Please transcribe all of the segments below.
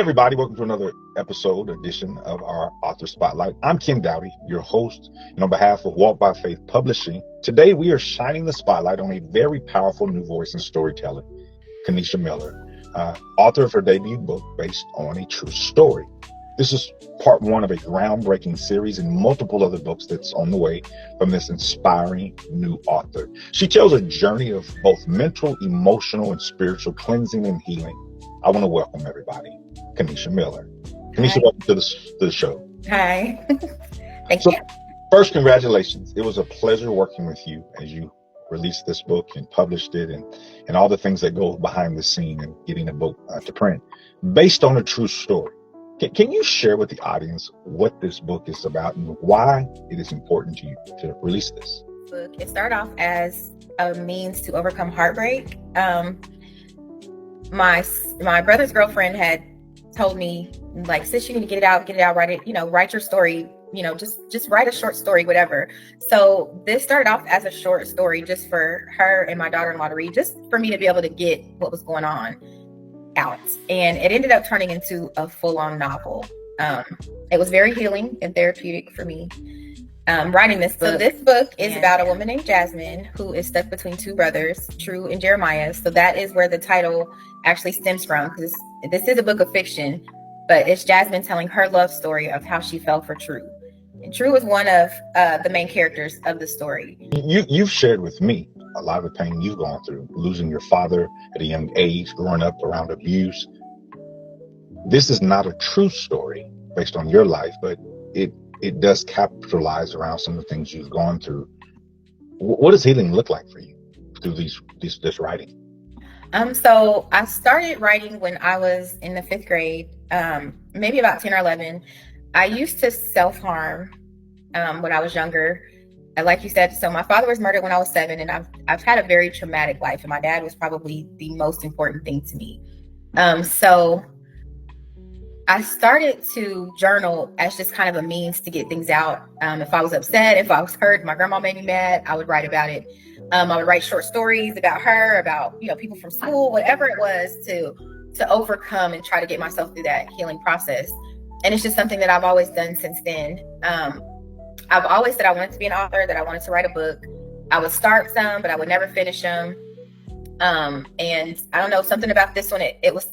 Everybody, welcome to another edition of our Author Spotlight. I'm Ken Dowdy, your host, and on behalf of Walk by Faith Publishing, today we are shining the spotlight on a very powerful new voice and storyteller, Kenisha Miller, author of her debut book based on a true story. This is part one of a groundbreaking series and multiple other books that's on the way from this inspiring new author. She tells a journey of both mental, emotional, and spiritual cleansing and healing. I want to welcome everybody, Kenisha Miller. Kenisha, Hi. welcome to the show. Hi. Thank So, you. first, congratulations. It was a pleasure working with you as you released this book and published it and all the things that go behind the scene and getting a book to print based on a true story. Can you share with the audience what this book is about and why it is important to you to release this? It started off as a means to overcome heartbreak. My brother's girlfriend had told me, like, sis, you need to get it out, write it, write your story, just write a short story, whatever. So this started off as a short story just for her and my daughter-in-law to read, just for me to be able to get what was going on out. And it ended up turning into a full-on novel. It was very healing and therapeutic for me. Writing this book. So this book is about a woman named Jasmine who is stuck between two brothers, True and Jeremiah. So that is where the title actually stems from, because this is a book of fiction, but it's Jasmine telling her love story of how she fell for True. And True is one of the main characters of the story. You've shared with me a lot of the pain you've gone through, losing your father at a young age, growing up around abuse. This is not a true story based on your life, but it does capitalize around some of the things you've gone through. What does healing look like for you through this writing? So I started writing when I was in the 5th grade, maybe about 10 or 11. I used to self-harm when I was younger. And like you said, so my father was murdered when I was 7, and I've had a very traumatic life, and my dad was probably the most important thing to me. So I started to journal as just kind of a means to get things out. If I was upset, if I was hurt, my grandma made me mad, I would write about it. I would write short stories about her, about, people from school, whatever it was, to overcome and try to get myself through that healing process. And it's just something that I've always done since then. I've always said I wanted to be an author, that I wanted to write a book. I would start some, but I would never finish them. And I don't know, something about this one, it was,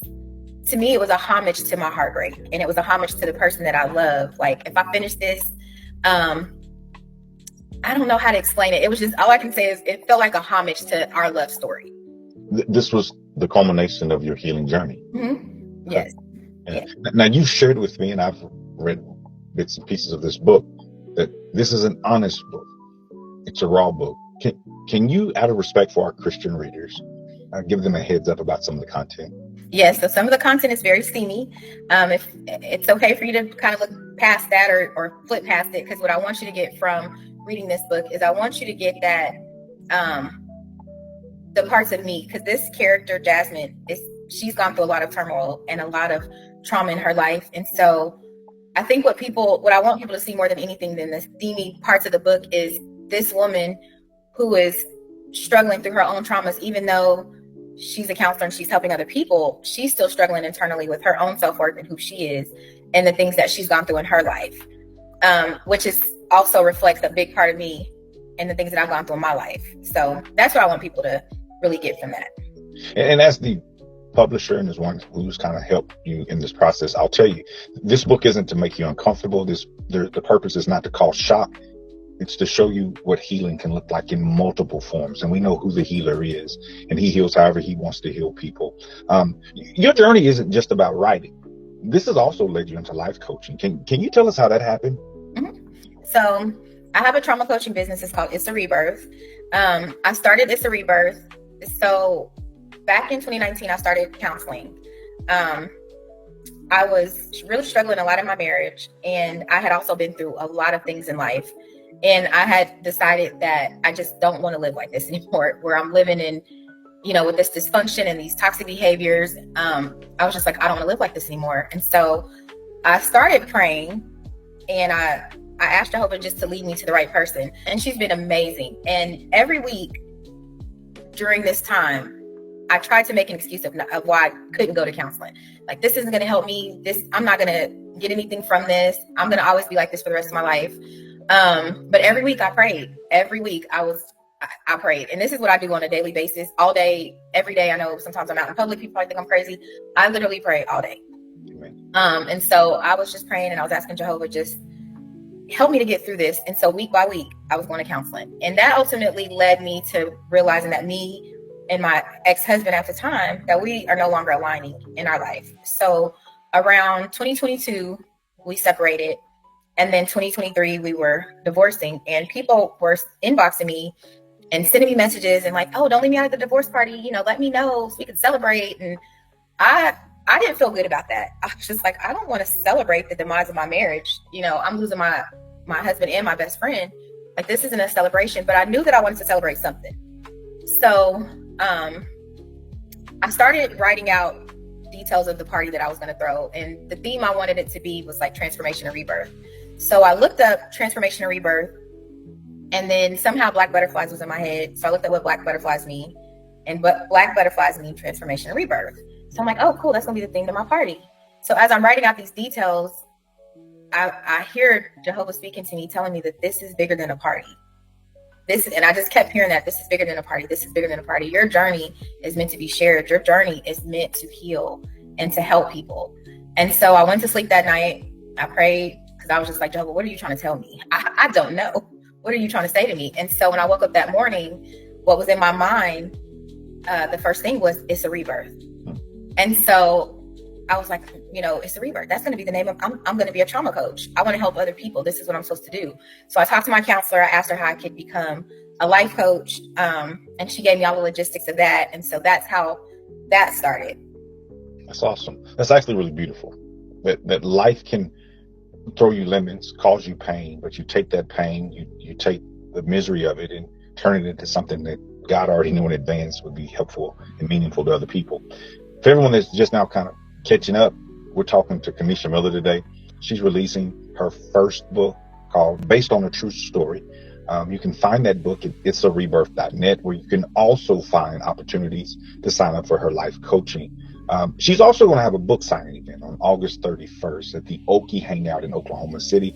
to me, it was a homage to my heartbreak, and it was a homage to the person that I love. Like, if I finish this, I don't know how to explain it. It was just, all I can say is it felt like a homage to our love story. This was the culmination of your healing journey. Mm-hmm. Yes. Yeah. Now, you've shared with me, and I've read bits and pieces of this book, that this is an honest book. It's a raw book. Can you, out of respect for our Christian readers, give them a heads up about some of the content? Yes, so some of the content is very steamy. If it's okay for you to kind of look past that or flip past it, because what I want you to get from reading this book is I want you to get that the parts of me, because this character Jasmine she's gone through a lot of turmoil and a lot of trauma in her life. And so I think what I want people to see more than anything than the steamy parts of the book is this woman who is struggling through her own traumas. Even though she's a counselor and she's helping other people, she's still struggling internally with her own self-worth and who she is and the things that she's gone through in her life, which is also reflects a big part of me and the things that I've gone through in my life. So that's what I want people to really get from that. And as the publisher and as one who's kind of helped you in this process, I'll tell you, this book isn't to make you uncomfortable. The purpose is not to cause shock. It's to show you what healing can look like in multiple forms. And we know who the healer is, and he heals however he wants to heal people. Your journey isn't just about writing. This has also led you into life coaching. Can you tell us how that happened? Mm-hmm. So I have a trauma coaching business. It's called It's a Rebirth. I started It's a Rebirth. So back in 2019, I started counseling. I was really struggling a lot in my marriage, and I had also been through a lot of things in life. And I had decided that I just don't want to live like this anymore, where I'm living in, with this dysfunction and these toxic behaviors. I was just like, I don't want to live like this anymore. And so I started praying, and I asked Jehovah just to lead me to the right person. And she's been amazing. And every week during this time, I tried to make an excuse of why I couldn't go to counseling. Like, this isn't going to help me. I'm not going to get anything from this. I'm going to always be like this for the rest of my life. But every week I prayed. Every week I prayed. And this is what I do on a daily basis, all day, every day. I know sometimes I'm out in public, people probably think I'm crazy. I literally pray all day. And so I was just praying, and I was asking Jehovah, just help me to get through this. And so week by week, I was going to counseling. And that ultimately led me to realizing that me and my ex-husband at the time, that we are no longer aligning in our life. So around 2022, we separated. And then 2023, we were divorcing, and people were inboxing me and sending me messages and like, oh, don't leave me out at the divorce party. You know, let me know so we can celebrate. And I didn't feel good about that. I was just like, I don't want to celebrate the demise of my marriage. You know, I'm losing my husband and my best friend. Like, this isn't a celebration, but I knew that I wanted to celebrate something. So I started writing out details of the party that I was going to throw. And the theme I wanted it to be was like transformation and rebirth. So I looked up transformation and rebirth, and then somehow black butterflies was in my head. So I looked at what black butterflies mean, and what black butterflies mean transformation and rebirth. So I'm like, oh, cool, that's gonna be the theme of my party. So as I'm writing out these details, I hear Jehovah speaking to me, telling me that this is bigger than a party. And I just kept hearing that this is bigger than a party. This is bigger than a party. Your journey is meant to be shared. Your journey is meant to heal and to help people. And so I went to sleep that night. I prayed, because I was just like, Jehovah, what are you trying to tell me? I don't know. What are you trying to say to me? And so when I woke up that morning, what was in my mind, the first thing was, it's a rebirth. And so I was like, you know, it's a rebirth. That's going to be the name of, I'm going to be a trauma coach. I want to help other people. This is what I'm supposed to do. So I talked to my counselor. I asked her how I could become a life coach. And she gave me all the logistics of that. And so that's how that started. That's awesome. That's actually really beautiful. That life can throw you lemons, cause you pain, but you take that pain, you take the misery of it and turn it into something that God already knew in advance would be helpful and meaningful to other people. For everyone that's just now kind of catching up, we're talking to Kenisha Miller today. She's releasing her first book called Based on a True Story. You can find that book at itsarebirth.net, where you can also find opportunities to sign up for her life coaching. She's also going to have a book signing event on August 31st at the Okie Hangout in Oklahoma City.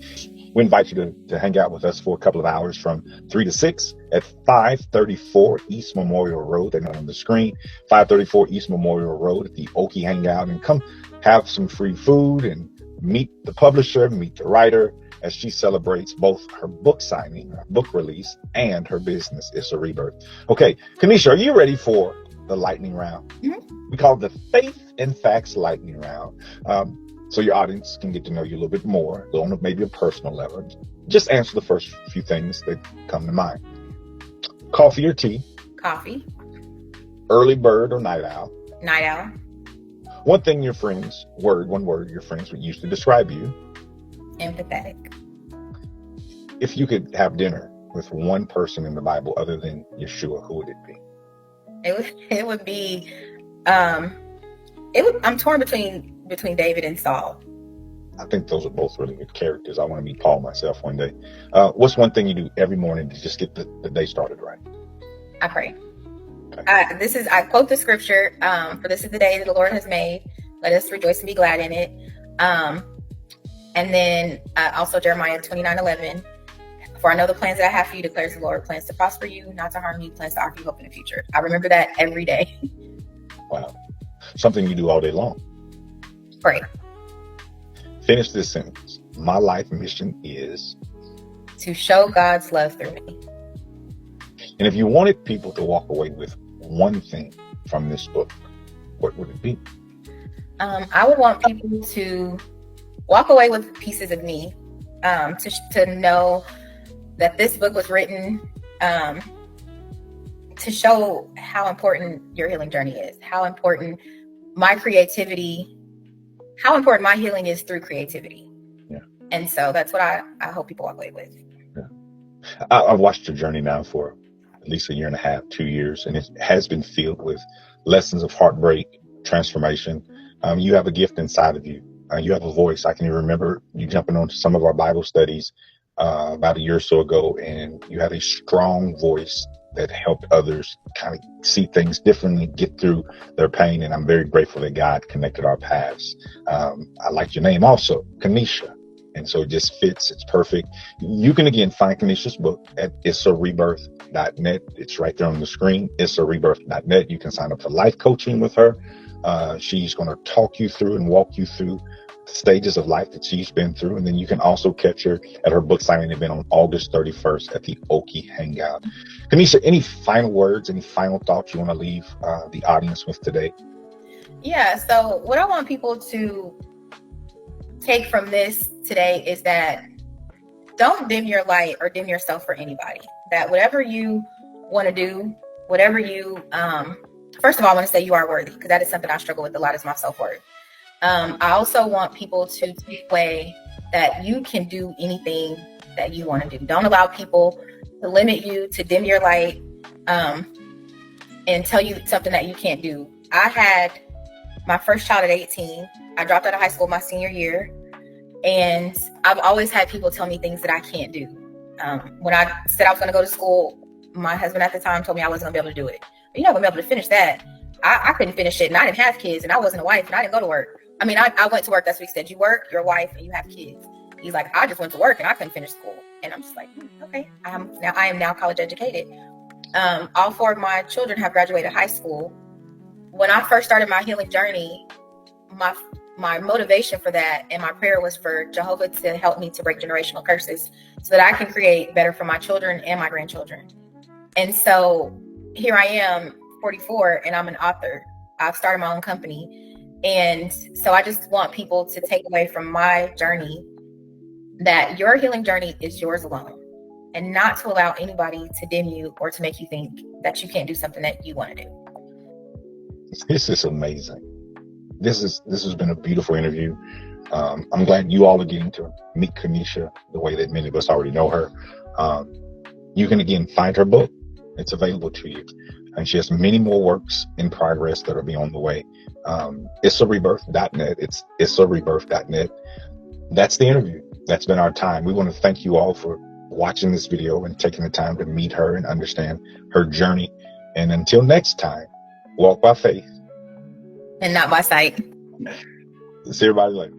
We invite you to hang out with us for a couple of hours from 3 to 6 at 534 East Memorial Road. They're not on the screen. 534 East Memorial Road at the Okie Hangout, and come have some free food and meet the publisher, meet the writer, as she celebrates both her book signing, her book release, and her business, It's a Rebirth. Okay, Kenisha, are you ready for the lightning round? Mm-hmm. We call it the Faith and Facts lightning round. So your audience can get to know you a little bit more, on maybe a personal level. Just answer the first few things that come to mind. Coffee or tea? Coffee. Early bird or night owl? Night owl. One thing your friends, one word your friends would use to describe you? Empathetic. If you could have dinner with one person in the Bible other than Yeshua, who would it be? It would be, I'm torn between David and Saul. I think those are both really good characters. I want to meet Paul myself one day. What's one thing you do every morning to just get the day started right? I pray. Okay. I quote the scripture, for this is the day that the Lord has made. Let us rejoice and be glad in it. And then also Jeremiah 29:11. For I know the plans that I have for you, declares the Lord, plans to prosper you, not to harm you, plans to offer you hope in the future. I remember that every day. Wow. Something you do all day long. Pray. Finish this sentence. My life mission is to show God's love through me. And if you wanted people to walk away with one thing from this book, what would it be? I would want people to walk away with pieces of me, to know that this book was written to show how important your healing journey is, how important my healing is through creativity. Yeah. And so that's what I hope people walk away with. Yeah. I've watched your journey now for at least a year and a half, 2 years, and it has been filled with lessons of heartbreak, transformation. You have a gift inside of you. You have a voice. I can even remember you jumping onto some of our Bible studies about a year or so ago, and you had a strong voice that helped others kind of see things differently, get through their pain. And I'm very grateful that God connected our paths. I like your name also, Kenisha. And so it just fits. It's perfect. You can, again, find Kenisha's book at itsarebirth.net. It's right there on the screen, itsarebirth.net. You can sign up for life coaching with her. She's going to talk you through and walk you through the stages of life that she's been through. And then you can also catch her at her book signing event on August 31st at the Okie Hangout. Kenisha, any final words, any final thoughts you want to leave the audience with today? Yeah, so what I want people to take from this today is that don't dim your light or dim yourself for anybody. That whatever you want to do, whatever you, first of all, I want to say you are worthy, because that is something I struggle with a lot, is my self-worth. I also want people to take away that you can do anything that you want to do. Don't allow people to limit you, to dim your light, and tell you something that you can't do. I had my first child at 18. I dropped out of high school my senior year, and I've always had people tell me things that I can't do. When I said I was going to go to school, my husband at the time told me I wasn't going to be able to do it. But you're not going to be able to finish that. I couldn't finish it, and I didn't have kids, and I wasn't a wife, and I didn't go to work. I mean, I went to work. That's what he said. You work, you're a wife, and you have kids. He's like, I just went to work, and I couldn't finish school. And I'm just like, okay. I am now college educated. All 4 of my children have graduated high school. When I first started my healing journey, my motivation for that and my prayer was for Jehovah to help me to break generational curses so that I can create better for my children and my grandchildren. And so here I am, 44, and I'm an author. I've started my own company. And so I just want people to take away from my journey that your healing journey is yours alone, and not to allow anybody to dim you or to make you think that you can't do something that you want to do. This is amazing. This has been a beautiful interview. I'm glad you all are getting to meet Kenisha the way that many of us already know her. You can, again, find her book. It's available to you. And she has many more works in progress that will be on the way. Itsarebirth.net. It's itsarebirth.net. That's the interview. That's been our time. We want to thank you all for watching this video and taking the time to meet her and understand her journey. And until next time, walk by faith and not by sight. See everybody later.